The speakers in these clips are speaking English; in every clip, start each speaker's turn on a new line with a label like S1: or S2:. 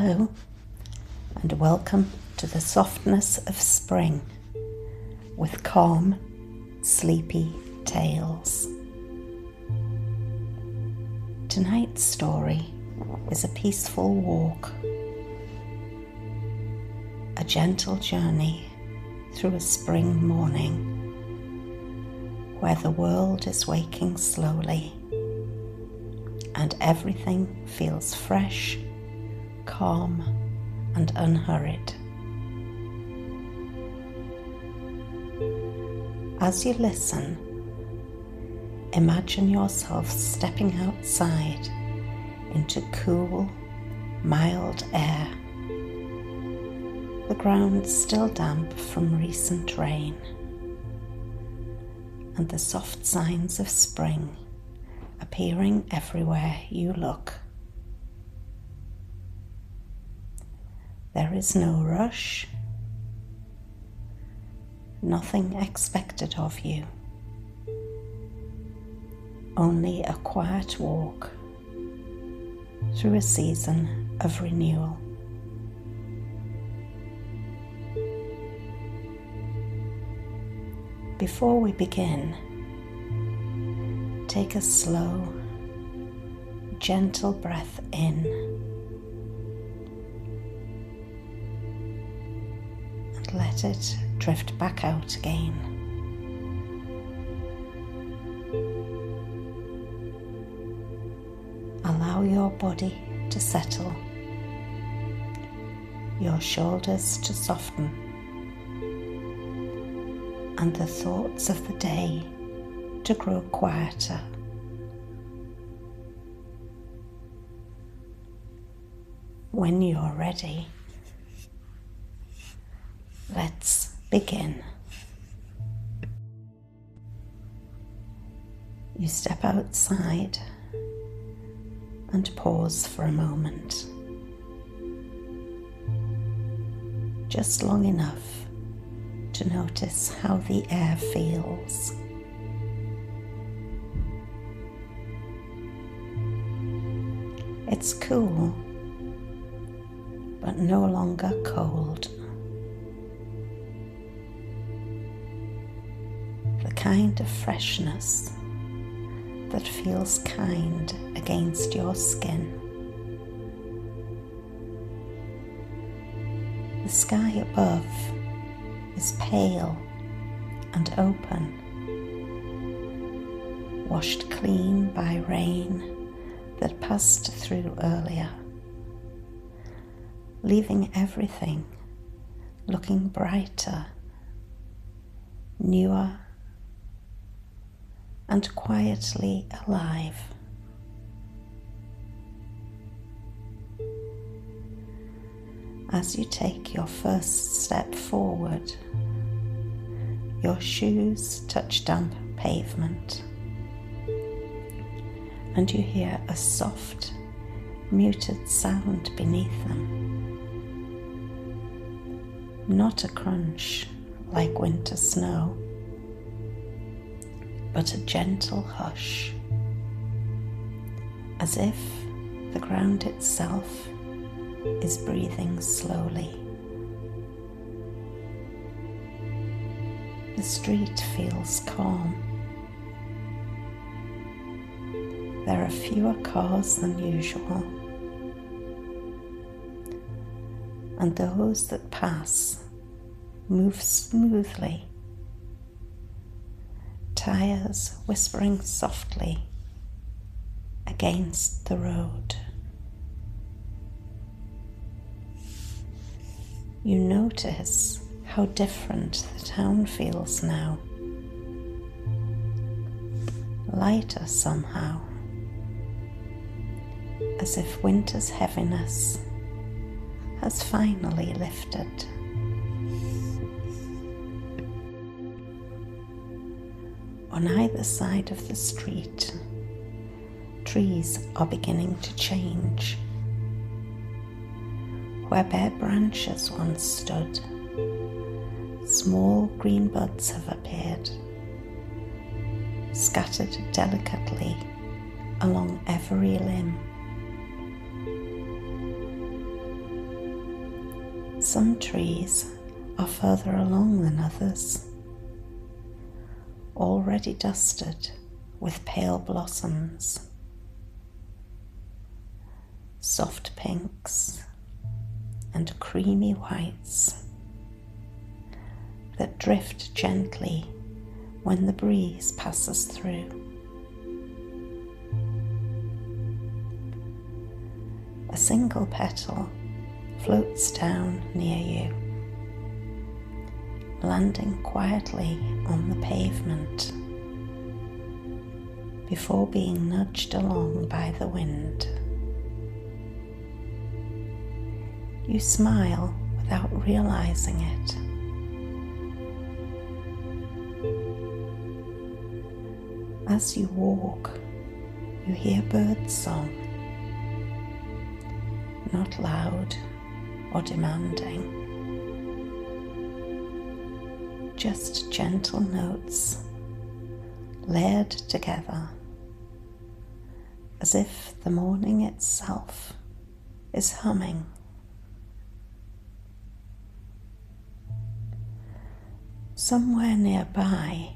S1: Hello, and welcome to the softness of spring with calm, sleepy tales. Tonight's story is a peaceful walk, a gentle journey through a spring morning where the world is waking slowly and everything feels fresh, calm, and unhurried. As you listen, imagine yourself stepping outside into cool, mild air. The ground still damp from recent rain, and the soft signs of spring appearing everywhere you look. There is no rush, nothing expected of you, only a quiet walk through a season of renewal. Before we begin, take a slow, gentle breath in and let it drift back out again. Allow your body to settle, your shoulders to soften, and the thoughts of the day to grow quieter. When you're ready, let's begin. You step outside and pause for a moment, just long enough to notice how the air feels. It's cool, but no longer cold. The kind of freshness that feels kind against your skin. The sky above is pale and open, washed clean by rain that passed through earlier, leaving everything looking brighter, newer, and quietly alive. As you take your first step forward, your shoes touch damp pavement, and you hear a soft, muted sound beneath them. Not a crunch like winter snow, but a gentle hush, as if the ground itself is breathing slowly. The street feels calm. There are fewer cars than usual, and those that pass move smoothly, tires whispering softly against the road. You notice how different the town feels now, lighter somehow, as if winter's heaviness has finally lifted. On either side of the street, trees are beginning to change. Where bare branches once stood, small green buds have appeared, scattered delicately along every limb. Some trees are further along than others, already dusted with pale blossoms, soft pinks and creamy whites that drift gently when the breeze passes through. A single petal floats down near you, landing quietly on the pavement before being nudged along by the wind. You smile without realizing it. As you walk, you hear birdsong, not loud or demanding, just gentle notes layered together, as if the morning itself is humming. Somewhere nearby,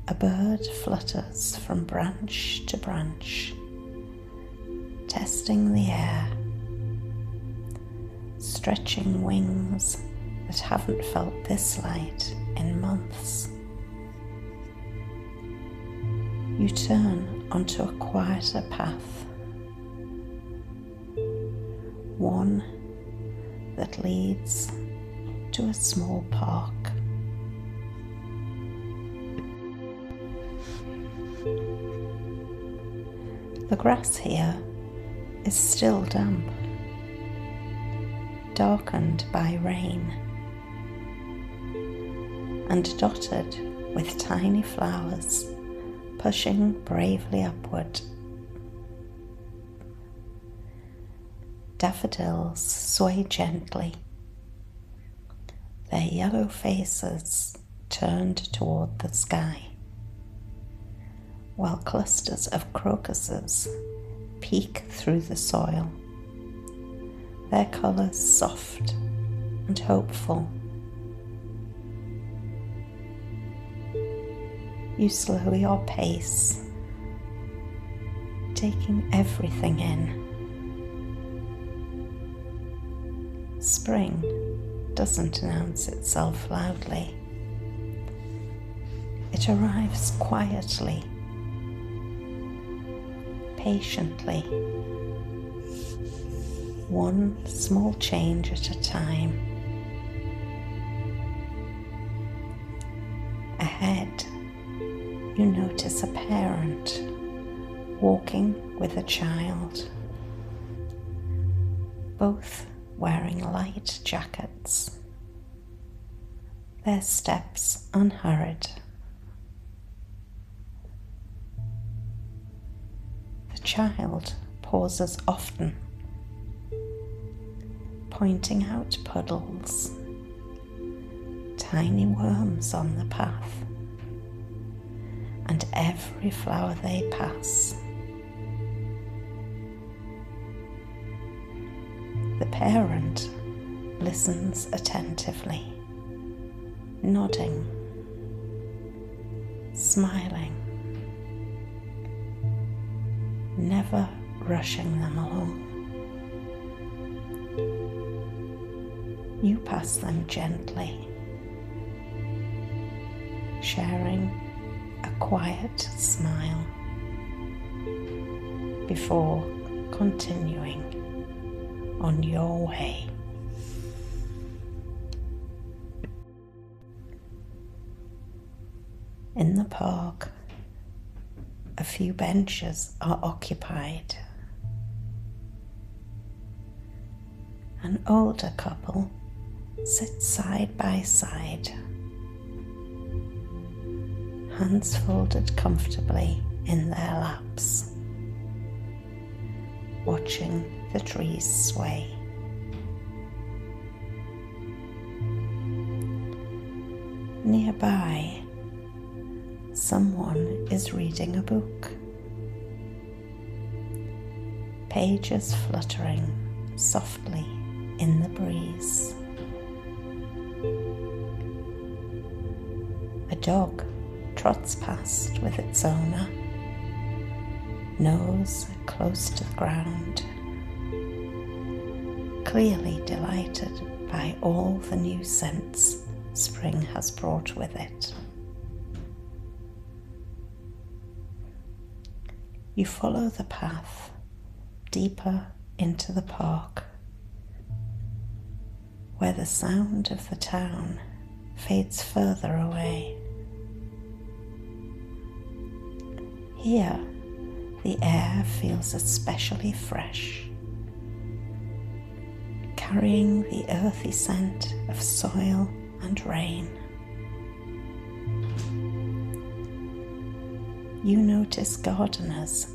S1: a bird flutters from branch to branch, testing the air, stretching wings that haven't felt this light in months. You turn onto a quieter path, one that leads to a small park. The grass here is still damp, darkened by rain, and dotted with tiny flowers pushing bravely upward. Daffodils sway gently, their yellow faces turned toward the sky, while clusters of crocuses peek through the soil, their colours soft and hopeful. You slow your pace, taking everything in. Spring doesn't announce itself loudly. It arrives quietly, patiently, one small change at a time. Ahead, you notice a parent walking with a child, both wearing light jackets, their steps unhurried. The child pauses often, pointing out puddles, tiny worms on the path, and every flower they pass. The parent listens attentively, nodding, smiling, never rushing them along. You pass them gently, sharing a quiet smile before continuing on your way. In the park, a few benches are occupied. An older couple sit side by side, hands folded comfortably in their laps, watching the trees sway. Nearby, someone is reading a book, pages fluttering softly in the breeze. A dog trots past with its owner, nose close to the ground, clearly delighted by all the new scents spring has brought with it. You follow the path deeper into the park, where the sound of the town fades further away. Here, the air feels especially fresh, carrying the earthy scent of soil and rain. You notice gardeners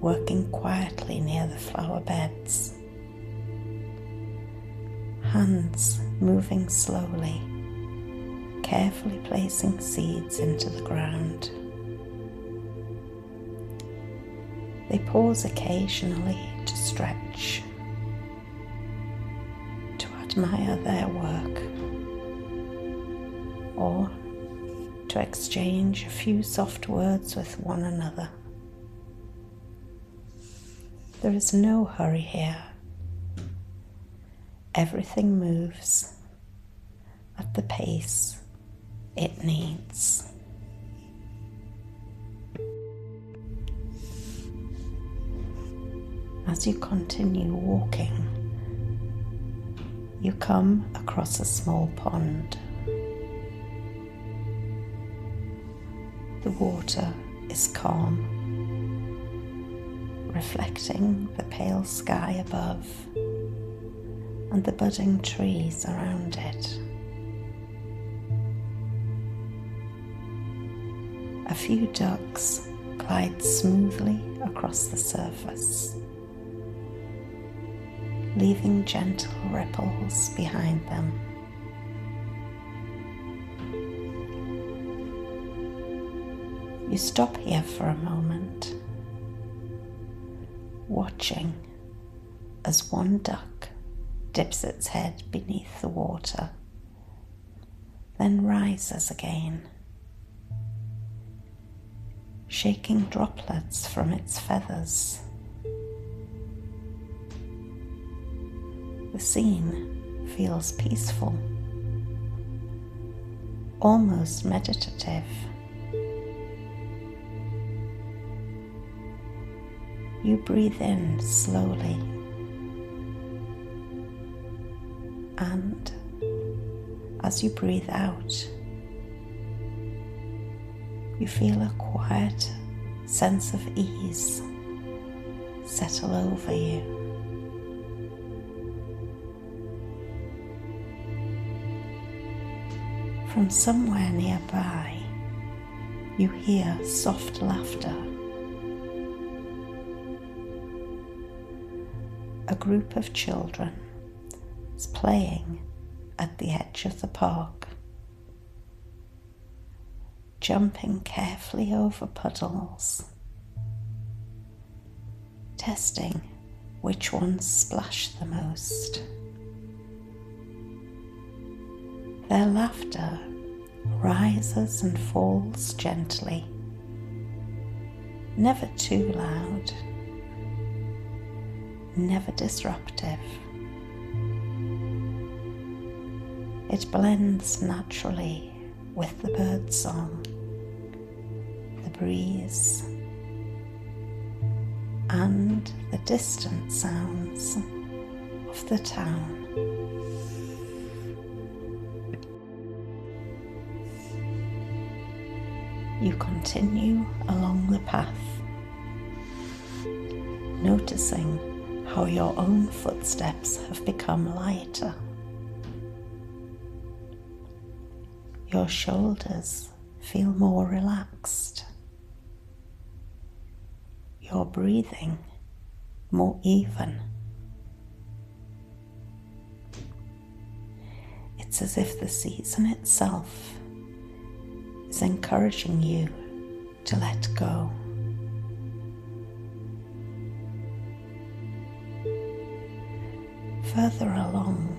S1: working quietly near the flower beds, hands moving slowly, carefully placing seeds into the ground. They pause occasionally to stretch, to admire their work, or to exchange a few soft words with one another. There is no hurry here. Everything moves at the pace it needs. As you continue walking, you come across a small pond. The water is calm, reflecting the pale sky above and the budding trees around it. A few ducks glide smoothly across the surface, leaving gentle ripples behind them. You stop here for a moment, watching as one duck dips its head beneath the water, then rises again, shaking droplets from its feathers. The scene feels peaceful, almost meditative. You breathe in slowly, and as you breathe out, you feel a quiet sense of ease settle over you. From somewhere nearby, you hear soft laughter. A group of children is playing at the edge of the park, jumping carefully over puddles, testing which ones splash the most. Their laughter rises and falls gently, never too loud, never disruptive. It blends naturally with the bird song, the breeze, and the distant sounds of the town. You continue along the path, noticing how your own footsteps have become lighter. Your shoulders feel more relaxed, your breathing more even. It's as if the season itself is encouraging you to let go. Further along,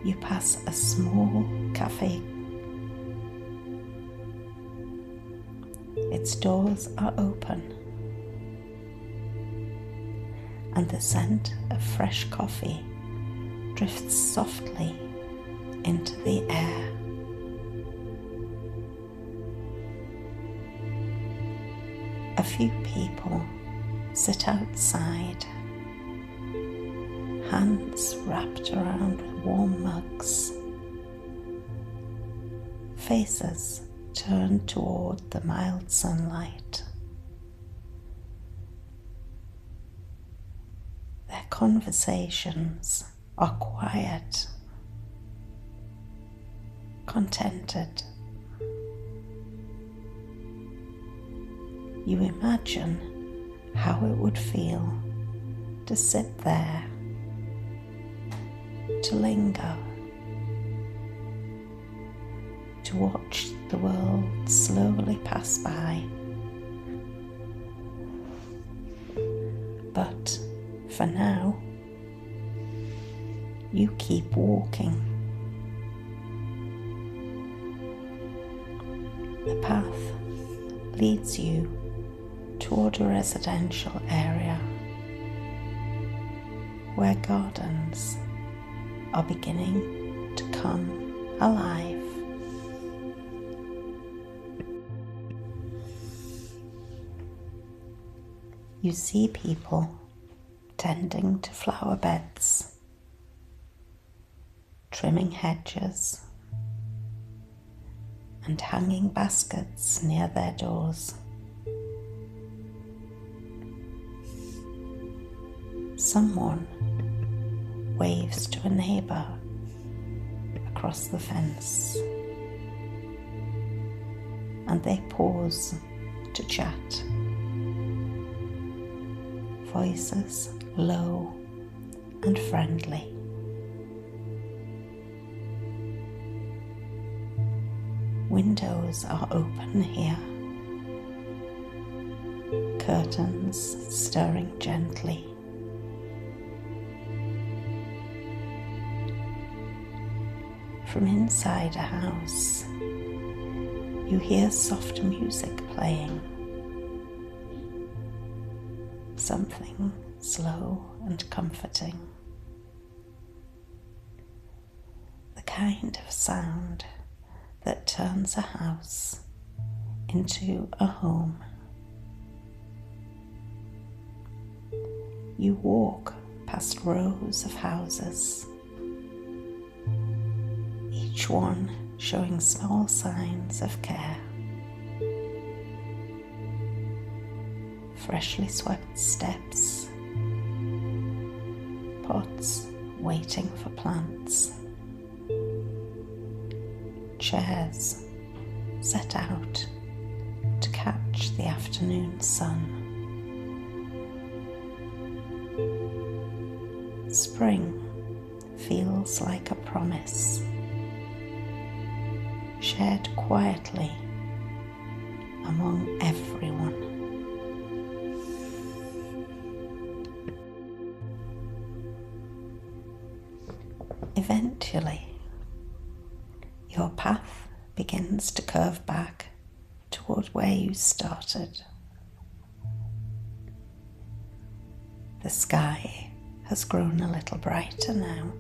S1: you pass a small cafe. Its doors are open, and the scent of fresh coffee drifts softly into the air. A few people sit outside, hands wrapped around with warm mugs, faces turned toward the mild sunlight. Their conversations are quiet, contented. You imagine how it would feel to sit there, to linger, to watch the world slowly pass by. But for now, you keep walking. The path leads you toward a residential area where gardens are beginning to come alive. You see people tending to flower beds, trimming hedges, and hanging baskets near their doors. Someone waves to a neighbour across the fence, and they pause to chat. Voices low and friendly. Windows are open here, curtains stirring gently. From inside a house, you hear soft music playing, something slow and comforting. The kind of sound that turns a house into a home. You walk past rows of houses, each one showing small signs of care. Freshly swept steps, pots waiting for plants, chairs set out to catch the afternoon sun. Spring feels like a promise, shared quietly among everyone. Eventually, your path begins to curve back toward where you started. The sky has grown a little brighter now,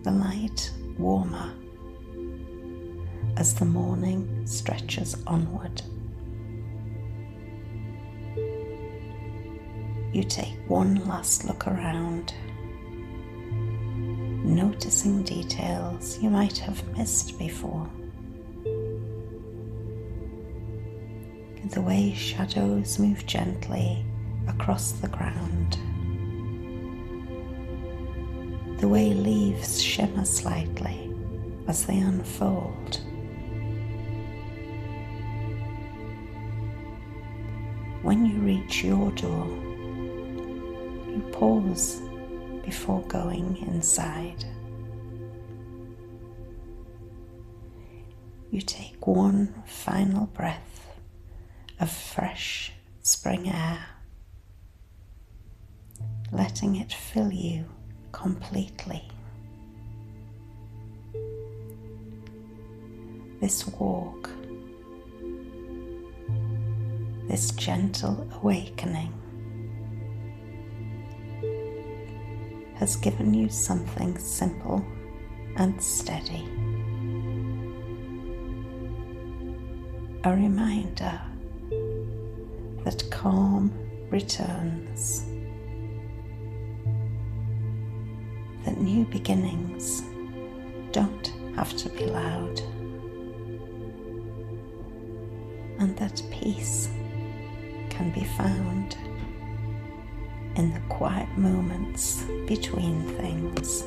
S1: the light warmer as the morning stretches onward. You take one last look around, noticing details you might have missed before. The way shadows move gently across the ground, the way leaves shimmer slightly as they unfold. When you reach your door, you pause before going inside. You take one final breath of fresh spring air, letting it fill you completely. This walk, this gentle awakening, has given you something simple and steady. A reminder that calm returns, that new beginnings don't have to be loud, and that peace can be found in the quiet moments between things.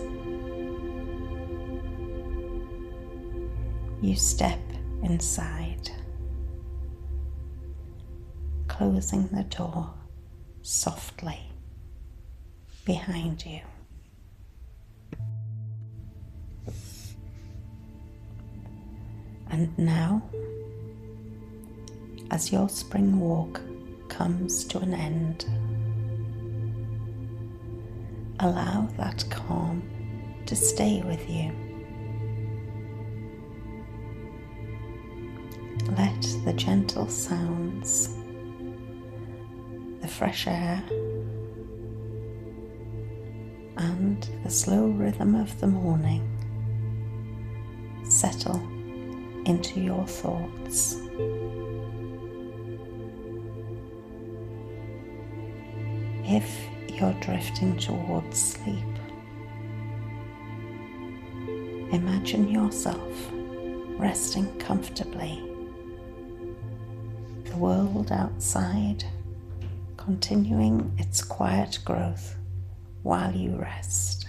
S1: You step inside, closing the door softly behind you. And now, as your spring walk comes to an end, allow that calm to stay with you. Let the gentle sounds, the fresh air, and the slow rhythm of the morning settle into your thoughts. If you're drifting towards sleep, imagine yourself resting comfortably, the world outside continuing its quiet growth while you rest.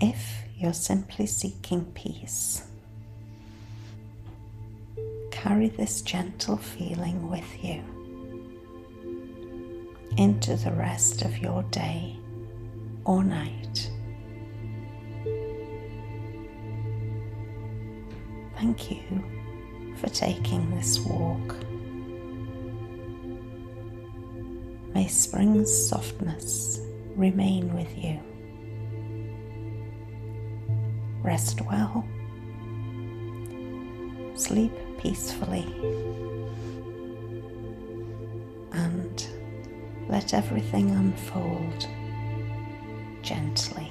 S1: If you're simply seeking peace, carry this gentle feeling with you into the rest of your day or night. Thank you for taking this walk. May spring's softness remain with you. Rest well, sleep peacefully, and let everything unfold gently.